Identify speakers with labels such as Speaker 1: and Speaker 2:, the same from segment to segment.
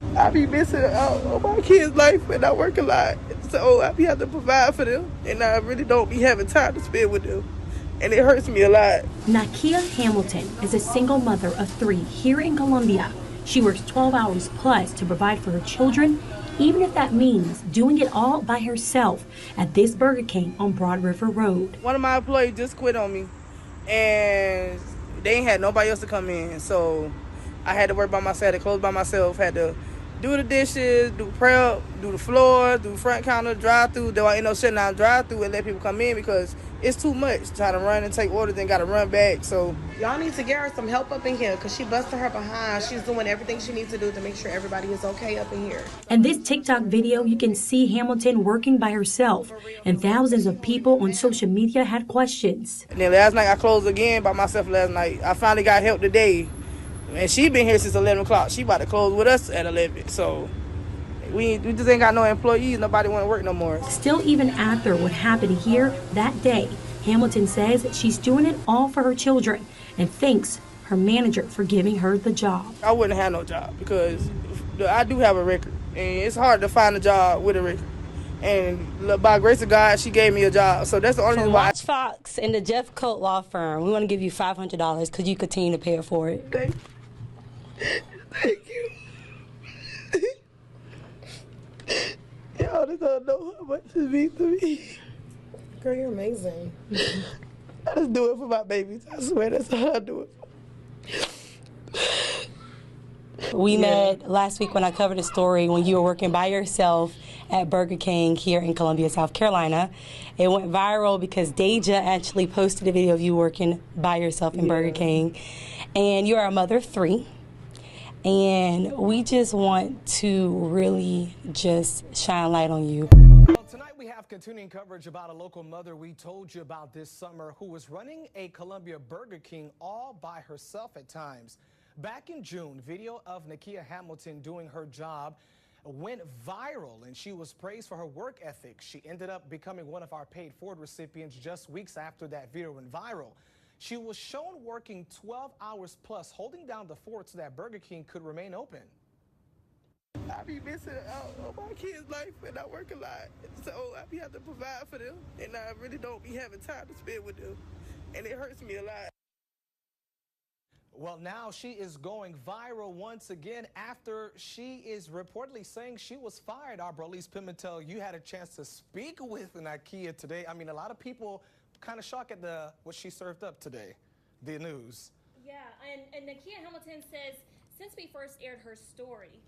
Speaker 1: I be missing out on my kids' life and I work a lot. So I be having to provide for them and I really don't be having time to spend with them. And it hurts me a lot.
Speaker 2: Nakia Hamilton is a single mother of 3 here in Columbia. She works 12 hours plus to provide for her children, even if that means doing it all by herself at this Burger King on Broad River Road.
Speaker 1: One of my employees just quit on me and they ain't had nobody else to come in. So I had to work by myself, had to close by myself, had to do the dishes, do prep, do the floor, do front counter, drive through. Though I end up shutting down drive through and let people come in because it's too much trying to run and take orders and got to run back. So
Speaker 3: y'all need to get her some help up in here because she busted her behind. She's doing everything she needs to do to make sure everybody is okay up in here.
Speaker 2: In this TikTok video, you can see Hamilton working by herself, and thousands of people on social media had questions.
Speaker 1: And then last night I closed again by myself last night. I finally got help today. And she been here since 11 o'clock. She about to close with us at 11. So we just ain't got no employees. Nobody want to work no more.
Speaker 2: Still, even after what happened here that day, Hamilton says she's doing it all for her children and thanks her manager for giving her the job.
Speaker 1: I wouldn't have no job because I do have a record. And it's hard to find a job with a record. And by grace of God, she gave me a job. So that's the only reason why.
Speaker 4: Watch Fox and the Jeff Coat Law Firm, we want to give you $500 because you continue to pay for it.
Speaker 1: Thank you. Y'all just don't know how much it means to me.
Speaker 3: Girl, you're amazing.
Speaker 1: I just do it for my babies. I swear that's all I do it for.
Speaker 4: We met last week when I covered a story when you were working by yourself at Burger King here in Columbia, South Carolina. It went viral because Deja actually posted a video of you working by yourself in Burger King. And you are a mother of 3. And we just want to really just shine light on you.
Speaker 5: Well, tonight we have continuing coverage about a local mother we told you about this summer who was running a Columbia Burger King all by herself at times. Back in June, video of Nakia Hamilton doing her job went viral and she was praised for her work ethic. She ended up becoming one of our paid forward recipients just weeks after that video went viral. She was shown working 12 hours plus, holding down the fort so that Burger King could remain open.
Speaker 1: I be missing out on my kids' life and I work a lot. So I be having to provide for them and I really don't be having time to spend with them. And it hurts me a lot.
Speaker 5: Well, now she is going viral once again after she is reportedly saying she was fired. Our Bralise Pimentel, you had a chance to speak with Nakia today. I mean, a lot of people kind of shocked at what she served up today, the news.
Speaker 6: Yeah, and Nakia Hamilton says since we first aired her story,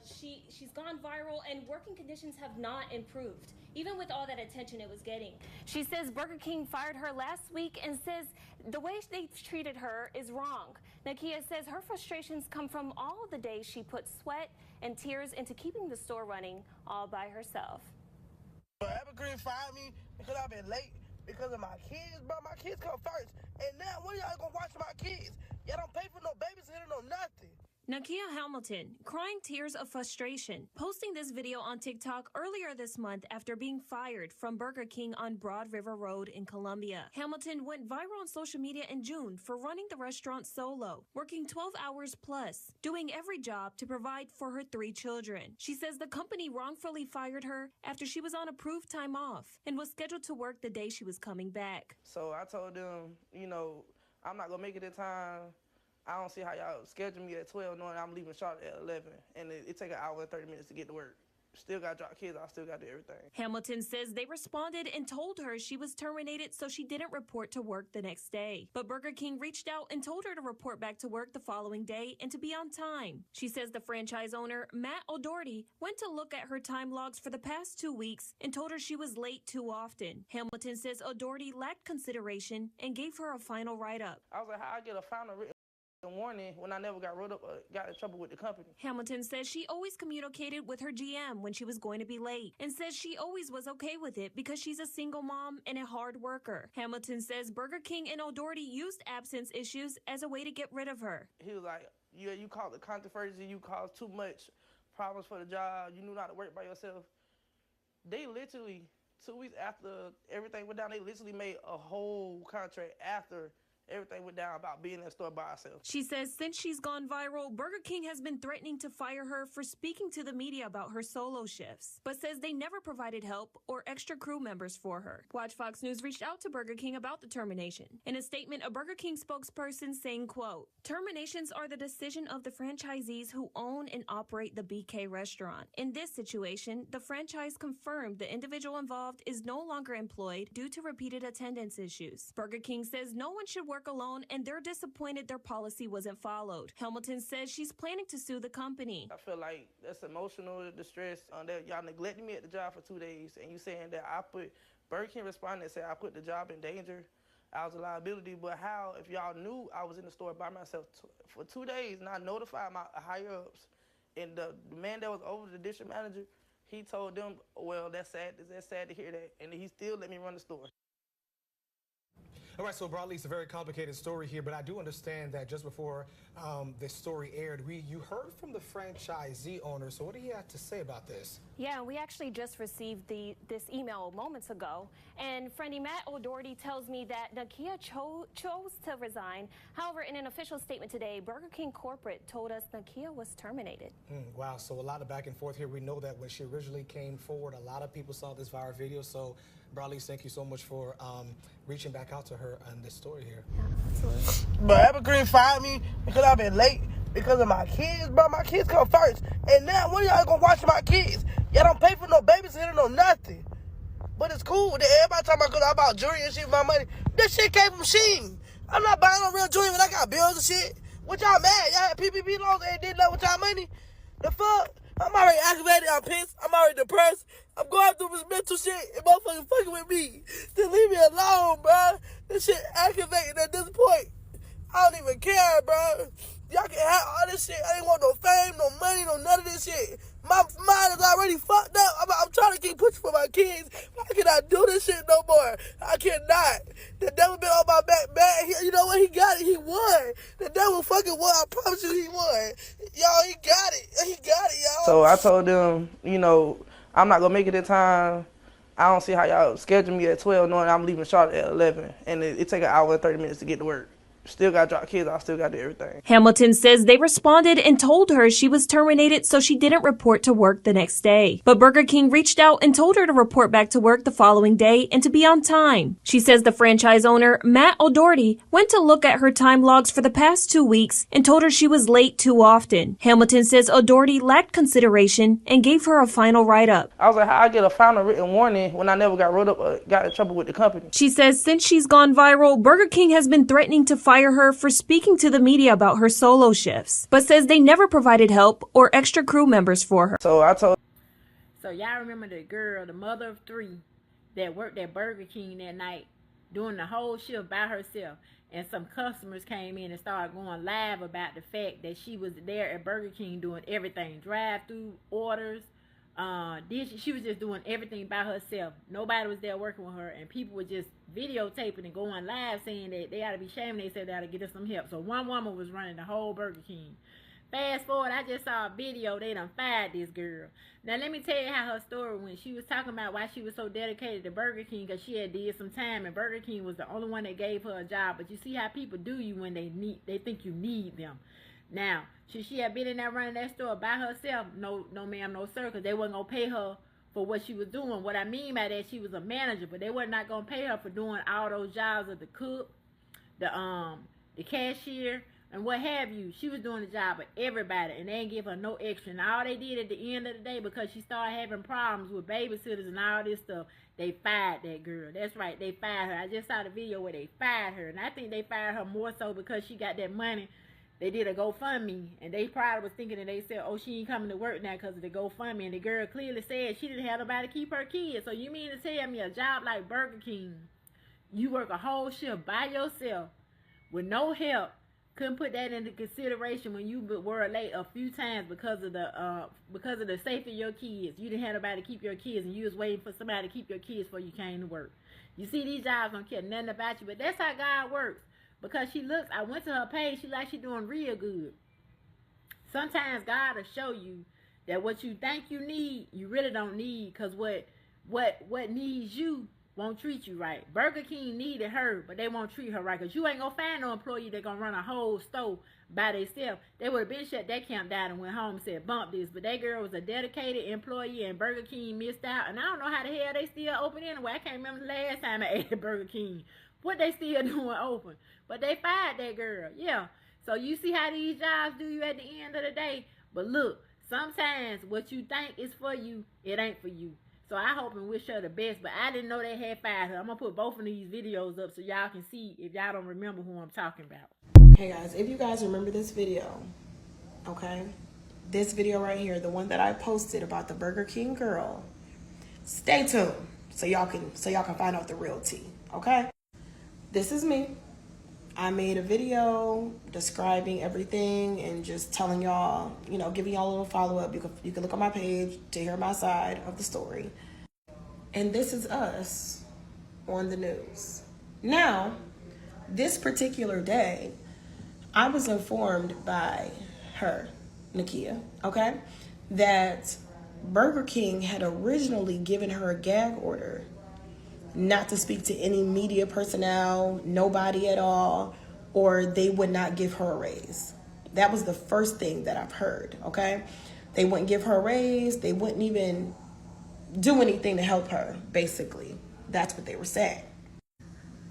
Speaker 6: she's gone viral and working conditions have not improved, even with all that attention it was getting. She says Burger King fired her last week and says the way they've treated her is wrong. Nakia says her frustrations come from all the days she put sweat and tears into keeping the store running all by herself.
Speaker 1: Evergreen fired me because I've been late because of my kids, bro. My kids come first. And now when y'all gonna watch my kids? Y'all don't pay for no babysitter, no nothing.
Speaker 6: Nakia Hamilton, crying tears of frustration, posting this video on TikTok earlier this month after being fired from Burger King on Broad River Road in Columbia. Hamilton went viral on social media in June for running the restaurant solo, working 12 hours plus, doing every job to provide for her 3 children. She says the company wrongfully fired her after she was on approved time off and was scheduled to work the day she was coming back.
Speaker 1: So I told them, I'm not gonna make it in time. I don't see how y'all schedule me at 12 knowing I'm leaving Charlotte at 11. And it take an hour and 30 minutes to get to work. Still got to drop kids off, still got to do everything.
Speaker 6: Hamilton says they responded and told her she was terminated so she didn't report to work the next day. But Burger King reached out and told her to report back to work the following day and to be on time. She says the franchise owner, Matt O'Doherty, went to look at her time logs for the past 2 weeks and told her she was late too often. Hamilton says O'Doherty lacked consideration and gave her a final write-up.
Speaker 1: I was like, how I get a final written warning when I never got got in trouble with the company.
Speaker 6: Hamilton says she always communicated with her GM when she was going to be late and says she always was okay with it because she's a single mom and a hard worker. Hamilton says Burger King and O'Doherty used absence issues as a way to get rid of her.
Speaker 1: He was like, you caused the controversy, you caused too much problems for the job, you knew not to work by yourself. They literally, 2 weeks after everything went down, they literally made a whole contract after everything went down about being in the store by herself.
Speaker 6: She says since she's gone viral, Burger King has been threatening to fire her for speaking to the media about her solo shifts, but says they never provided help or extra crew members for her. Watch Fox News reached out to Burger King about the termination. In a statement, a Burger King spokesperson saying, quote, "Terminations are the decision of the franchisees who own and operate the BK restaurant. In this situation, the franchise confirmed the individual involved is no longer employed due to repeated attendance issues. Burger King says no one should work alone and they're disappointed their policy wasn't followed. Hamilton says she's planning to sue the company.
Speaker 1: I feel like that's emotional distress that y'all neglected me at the job for 2 days, and you saying that I put, Burger King responded and said I put the job in danger. I was a liability, but how, if y'all knew I was in the store by myself for 2 days and I notified my higher-ups, and the man that was over the district manager, he told them, well, that's sad to hear that, and he still let me run the store.
Speaker 5: All right, so broadly, it's a very complicated story here, but I do understand that just before this story aired, you heard from the franchisee owner. So what do you have to say about this?
Speaker 7: Yeah, we actually just received this email moments ago, and friendly Matt O'Doherty tells me that Nakia chose to resign. However, in an official statement today, Burger King corporate told us Nakia was terminated.
Speaker 5: Wow, so a lot of back and forth here. We know that when she originally came forward, a lot of people saw this viral video. So Broadleaf, thank you so much for reaching back out to her on this story here.
Speaker 7: Yeah, absolutely.
Speaker 1: But Evergreen fired me because I've been late because of my kids, bro. My kids come first. And now, when y'all gonna watch my kids? Y'all don't pay for no babysitter, no nothing. But it's cool that everybody talking about because I bought jewelry and shit with my money. This shit came from Shein. I'm not buying no real jewelry when I got bills and shit. What y'all mad? Y'all had PPP loans and did nothing with y'all money? The fuck? I'm already aggravated. I'm pissed. I'm already depressed. I'm going through this mental shit and motherfuckers fucking with me. Just leave me alone, bro. This shit aggravating at this point. I don't even care, bro. Y'all can have all this shit. I ain't want no fame, no money, no none of this shit. My mind is already fucked up. I'm trying to keep pushing for my kids. I cannot do this shit no more. I cannot. The devil been on my back bad. You know what? He got it. He won. The devil fucking won. I promise you he won. Y'all, he got it. He got it, y'all. So I told them, you know, I'm not going to make it in time. I don't see how y'all schedule me at 12 knowing I'm leaving Charlotte at 11. And it take an hour and 30 minutes to get to work. Still got to drop kids. I still got to do everything.
Speaker 6: Hamilton says they responded and told her she was terminated so she didn't report to work the next day. But Burger King reached out and told her to report back to work the following day and to be on time. She says the franchise owner, Matt O'Doherty, went to look at her time logs for the past 2 weeks and told her she was late too often. Hamilton says O'Doherty lacked consideration and gave her a final write-up.
Speaker 1: I was like, how I get a final written warning when I never got wrote up, got in trouble with the company?
Speaker 6: She says since she's gone viral, Burger King has been threatening to fire her for speaking to the media about her solo shifts, but says they never provided help or extra crew members for her.
Speaker 1: So I told.
Speaker 8: So y'all remember the girl, the mother of 3, that worked at Burger King that night, doing the whole shift by herself, and some customers came in and started going live about the fact that she was there at Burger King doing everything, drive-through orders. She was just doing everything by herself. Nobody was there working with her, and people were just videotaping and going live saying that they ought to be shaming themselves, they ought to get us some help. So one woman was running the whole Burger King. Fast forward, I just saw a video, they done fired this girl. Now let me tell you how her story went. She was talking about why she was so dedicated to Burger King, because she had did some time and Burger King was the only one that gave her a job. But you see how people do you when they think you need them. Now, should she have been in there running that store by herself? No ma'am, no sir, because they wasn't going to pay her for what she was doing. What I mean by that, she was a manager, but they were not going to pay her for doing all those jobs of the cook, the cashier, and what have you. She was doing the job of everybody, and they didn't give her no extra. And all they did at the end of the day, because she started having problems with babysitters and all this stuff, they fired that girl. That's right, they fired her. I just saw the video where they fired her, and I think they fired her more so because she got that money. They did a GoFundMe, and they probably was thinking that they said, oh, she ain't coming to work now because of the GoFundMe. And the girl clearly said she didn't have nobody to keep her kids. So you mean to tell me a job like Burger King, you work a whole shift by yourself with no help, couldn't put that into consideration when you were late a few times because of the safety of your kids. You didn't have nobody to keep your kids, and you was waiting for somebody to keep your kids before you came to work. You see, these jobs don't care nothing about you, but that's how God works. Because she looks, I went to her page, she like she doing real good. Sometimes God will show you that what you think you need, you really don't need. Because what needs you won't treat you right. Burger King needed her, but they won't treat her right. Because you ain't going to find no employee that going to run a whole store by themselves. They would have been shut that camp down and went home and said, bump this. But that girl was a dedicated employee, and Burger King missed out. And I don't know how the hell they still open anyway. I can't remember the last time I ate at Burger King. What they still doing open. But they fired that girl. Yeah. So you see how these jobs do you at the end of the day. But look, sometimes what you think is for you, it ain't for you. So I hope and wish her the best, but I didn't know they had fired her. I'm going to put both of these videos up so y'all can see if y'all don't remember who I'm talking about.
Speaker 3: Hey guys, if you guys remember this video, okay, this video right here, the one that I posted about the Burger King girl, stay tuned so y'all can find out the real tea, okay? This is me. I made a video describing everything and just telling y'all, you know, giving y'all a little follow-up. You can look on my page to hear my side of the story. And this is us on the news. Now, this particular day, I was informed by her, Nakia, okay, that Burger King had originally given her a gag order not to speak to any media personnel, nobody at all, or they would not give her a raise. That was the first thing that I've heard, okay? They wouldn't give her a raise. They wouldn't even do anything to help her, basically. That's what they were saying.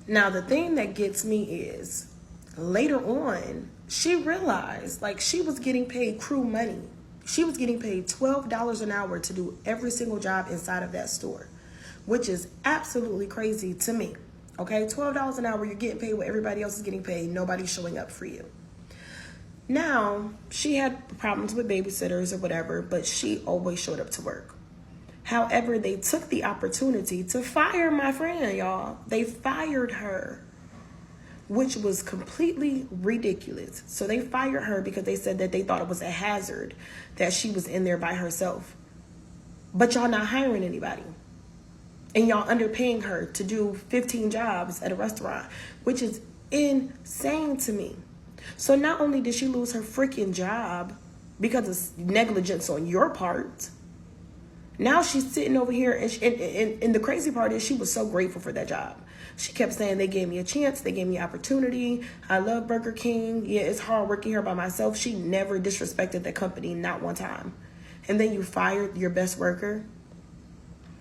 Speaker 3: Now, the thing that gets me is later on, she realized like she was getting paid crew money. She was getting paid $12 an hour to do every single job inside of that store, which is absolutely crazy to me. Okay, $12 an hour, you're getting paid what everybody else is getting paid. Nobody's showing up for you. Now, she had problems with babysitters or whatever, but she always showed up to work. However, they took the opportunity to fire my friend, y'all. They fired her, which was completely ridiculous. So they fired her because they said that they thought it was a hazard that she was in there by herself. But y'all not hiring anybody. And y'all underpaying her to do 15 jobs at a restaurant, which is insane to me. So not only did she lose her freaking job because of negligence on your part, now she's sitting over here, and the crazy part is she was so grateful for that job. She kept saying, they gave me a chance, they gave me opportunity. I love Burger King. Yeah, it's hard working here by myself. She never disrespected the company, not one time. And then you fired your best worker.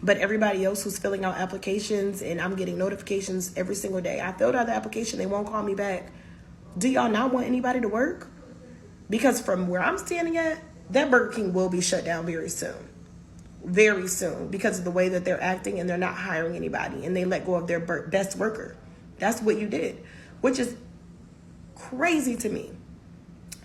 Speaker 3: But everybody else who's filling out applications, and I'm getting notifications every single day. I filled out the application, they won't call me back. Do y'all not want anybody to work? Because from where I'm standing at, that Burger King will be shut down very soon. Very soon, because of the way that they're acting, and they're not hiring anybody, and they let go of their best worker. That's what you did, which is crazy to me.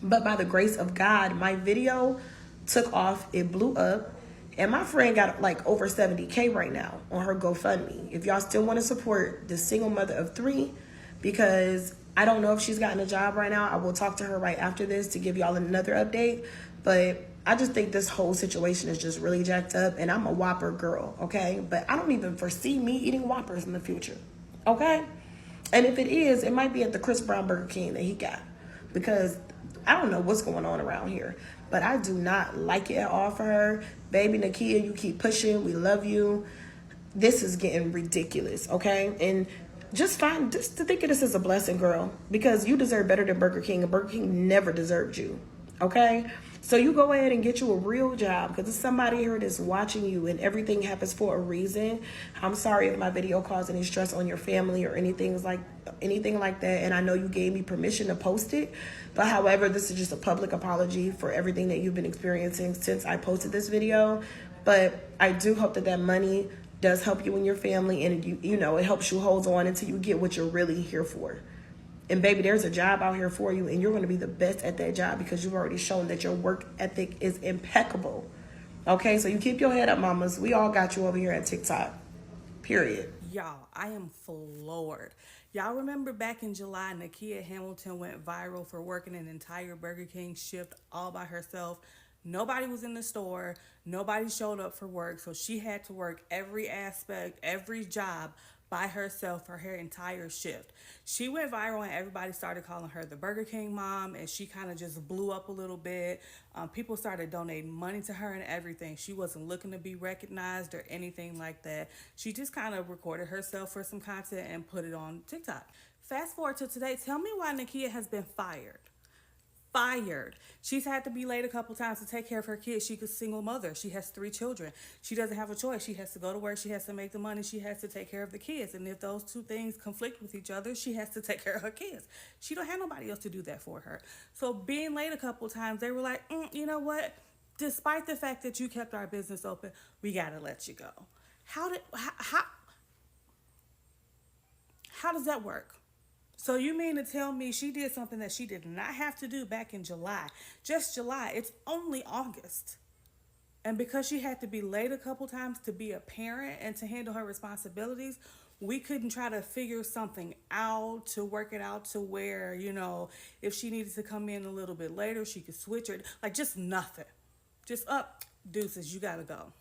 Speaker 3: But by the grace of God, my video took off, it blew up. And my friend got like over 70K right now on her GoFundMe. If y'all still want to support the single mother of 3, because I don't know if she's gotten a job right now. I will talk to her right after this to give y'all another update. But I just think this whole situation is just really jacked up. And I'm a Whopper girl, okay? But I don't even foresee me eating Whoppers in the future, okay? And if it is, it might be at the Chris Brown Burger King that he got. Because I don't know what's going on around here. But I do not like it at all for her. Baby Nakia, you keep pushing. We love you. This is getting ridiculous, okay? And just to think of this as a blessing, girl. Because you deserve better than Burger King. And Burger King never deserved you, okay? So you go ahead and get you a real job. Because there's somebody here that's watching you. And everything happens for a reason. I'm sorry if my video caused any stress on your family or anything like that. And I know you gave me permission to post it. But however, this is just a public apology for everything that you've been experiencing since I posted this video. But I do hope that that money does help you and your family, and you know, it helps you hold on until you get what you're really here for. And baby, there's a job out here for you, and you're going to be the best at that job because you've already shown that your work ethic is impeccable. Okay, so you keep your head up, mamas. We all got you over here at TikTok. Period.
Speaker 9: Y'all, I am floored. Y'all remember back in July, Nakia Hamilton went viral for working an entire Burger King shift all by herself. Nobody was in the store. Nobody showed up for work. So she had to work every aspect, every job by herself for her entire shift. She went viral and everybody started calling her the Burger King mom, and she kind of just blew up a little bit. People started donating money to her and everything. She wasn't looking to be recognized or anything like that. She just kind of recorded herself for some content and put it on TikTok. Fast forward to today. Tell me why Nakia has been fired. She's had to be late a couple times to take care of her kids. She's a single mother. She has 3 children. She doesn't have a choice. She has to go to work. She has to make the money. She has to take care of the kids. And if those 2 things conflict with each other, she has to take care of her kids. She don't have nobody else to do that for her. So being late a couple times, they were like, you know what? Despite the fact that you kept our business open, we gotta let you go. How does that work? So you mean to tell me she did something that she did not have to do back in July? Just July. It's only August. And because she had to be late a couple times to be a parent and to handle her responsibilities, we couldn't try to figure something out to work it out to where, if she needed to come in a little bit later, she could switch her. Like, just nothing. Just deuces, you gotta go.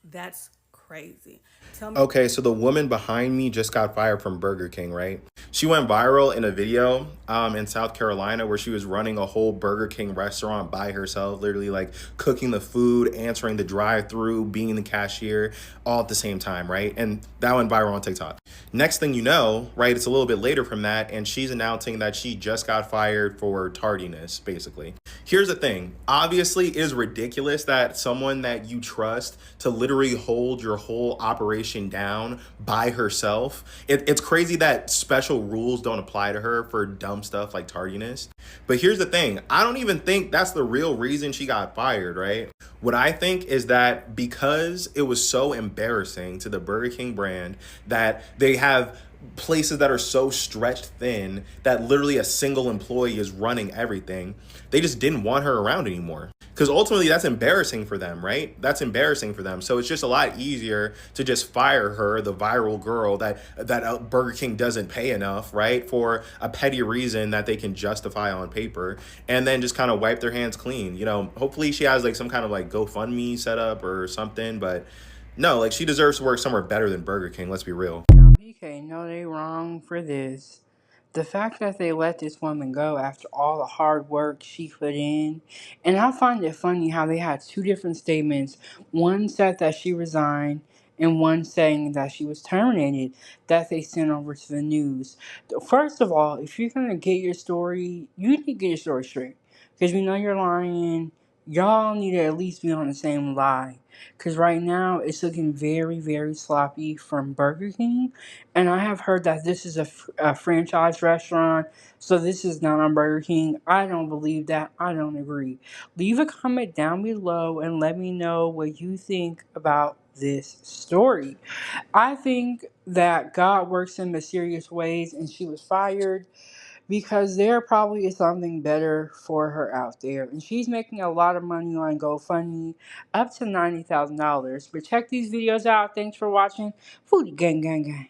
Speaker 9: That's crazy. Tell me.
Speaker 10: Okay, so the woman behind me just got fired from Burger King, right? She went viral in a video in South Carolina where she was running a whole Burger King restaurant by herself, literally like cooking the food, answering the drive-through, being the cashier, all at the same time, right? And that went viral on TikTok. Next thing you know, right, it's a little bit later from that, and she's announcing that she just got fired for tardiness, basically. Here's the thing. Obviously, it is ridiculous that someone that you trust to literally hold your whole operation down by herself. It's crazy that special rules don't apply to her for dumb stuff like tardiness. But here's the thing. I don't even think that's the real reason she got fired, right? What I think is that because it was so embarrassing to the Burger King brand that they have places that are so stretched thin that literally a single employee is running everything, they just didn't want her around anymore. Because ultimately that's embarrassing for them, right? That's embarrassing for them. So it's just a lot easier to just fire her, the viral girl that Burger King doesn't pay enough, right? For a petty reason that they can justify on paper, and then just kind of wipe their hands clean. Hopefully she has like some kind of like GoFundMe set up or something, but no, like she deserves to work somewhere better than Burger King. Let's be real.
Speaker 11: BK, no, they wrong for this. The fact that they let this woman go after all the hard work she put in, and I find it funny how they had 2 different statements. One said that she resigned, and one saying that she was terminated, that they sent over to the news. First of all, if you're going to get your story, you need to get your story straight. Because we know you're lying. Y'all need to at least be on the same lie. Because right now, it's looking very, very sloppy from Burger King. And I have heard that this is a franchise restaurant, so this is not on Burger King. I don't believe that. I don't agree. Leave a comment down below and let me know what you think about this story. I think that God works in mysterious ways, and she was fired because there probably is something better for her out there. And she's making a lot of money on GoFundMe, up to $90,000. But check these videos out. Thanks for watching. Foodie Gang Gang Gang.